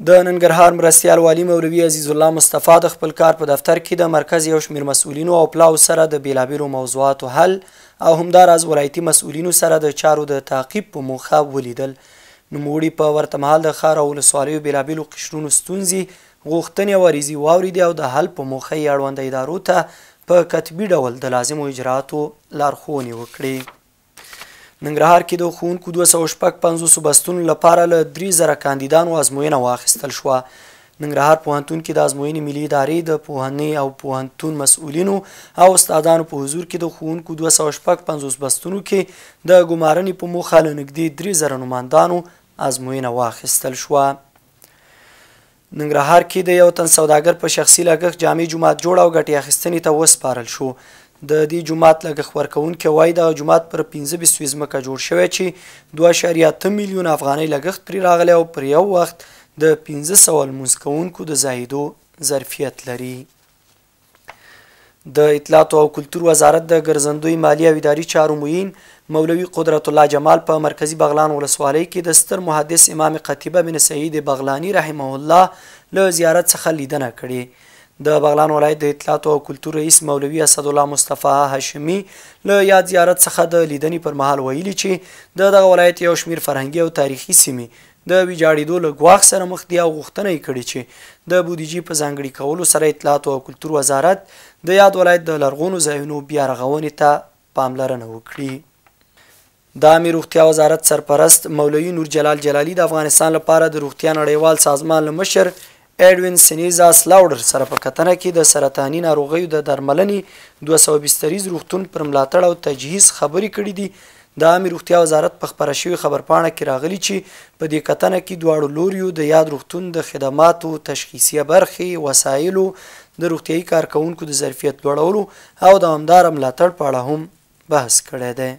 د ننګرهار مرستیال والي مولوي عزیز الله مصطفی د خپل کار په دفتر کې د مرکز یو شمېر مسؤلینو او پلاو سره د بیلابیلو موضوعاتو حل او همداراز ولایتي مسؤلینو سره د چارو د تعقیب په موخه ولیدل. نوموړي په ورته مهال د ښار او ولسوالیو بیلابیلو قشرونو ستونزې، غوښتنې او عریضې واورېدې او د حل په موخه یې اړونده ادارو ته په کتبي ډول د لازمو اجرااتو لارښوونې وکړې. ننګرهار کې د ښوونکو 255 بستونو لپاره له 3000 کاندیدانو ازموینه واخیستل شوه. ننګرهار پوهنتون کې د ازموینې ملي ادارې د پوهنې او پوهنتون مسؤلینو او استادانو په حضور کې د ښوونکو 255 بستونو کې د ګمارنې په موخه له نږدې 3000 نوماندانو ازموینه واخیستل شوه. ننګرهار کې د یو تن سوداګر په شخصي لګښت جامع جومات جوړ او ګټې اخیستنې ته وسپارل شو. د دې جومات لګښت ورکوونکي وایي دغه جومات پر 15 ځمکه جوړ شوی چې 2.8 میلیون افغانۍ لګښت پرې راغلی او پر یو وخت د 1500 لمونځ کوونکو د ځایېدو ظرفیت لري. د اطلاعاتو او کلتور وزارت د ګرځندوی مالي او اداري چارو معین مولوي قدرت الله جمال په مرکزي بغلان ولسوالۍ کې د ستر محدث امام قتیبه بن سعید بغلاني رحمه الله له زیارت څخه لیدنه کړې. د بغلان ولایت د اطلاعاتو او کلتور رئیس مولوي اسدالله مصطفی هاشمي له یاد زیارت څخه د لیدنې پر مهال ویلي چې دغه ولایت یو شمېر فرهنګي او تاریخي سیمې د ویجاړېدو له ګواښ سره مخ دي او غوښتنه یې کړې چې د بودیجې په ځانګړي کولو سره اطلاعاتو او کلتور وزارت د یاد ولایت د لرغونو ځایونو بیا رغونې ته پاملرنه وکړي. د عامې روغتیا وزارت سرپرست مولوي نور جلال جلالي د افغانستان لپاره د روغتیا نړیوال سازمان له مشر ایډوین سنیزا سلاوډر سره په کتنه کې د سرطاني ناروغیو د درملنې 200 بستریز روغتون پر ملاتړ او تجهیز خبرې کړې دي. د عامې روغتیا وزارت په خپره شوې خبرپاڼه کې راغلي چې په دې کتنه کې دواړو لوریو د یاد روغتون د خدماتو، تشخیصیه برخې، وسایلو، د روغتیایي کارکوونکو د ظرفیت لوړولو او دوامداره ملاتړ په اړه هم بحث کړی دی.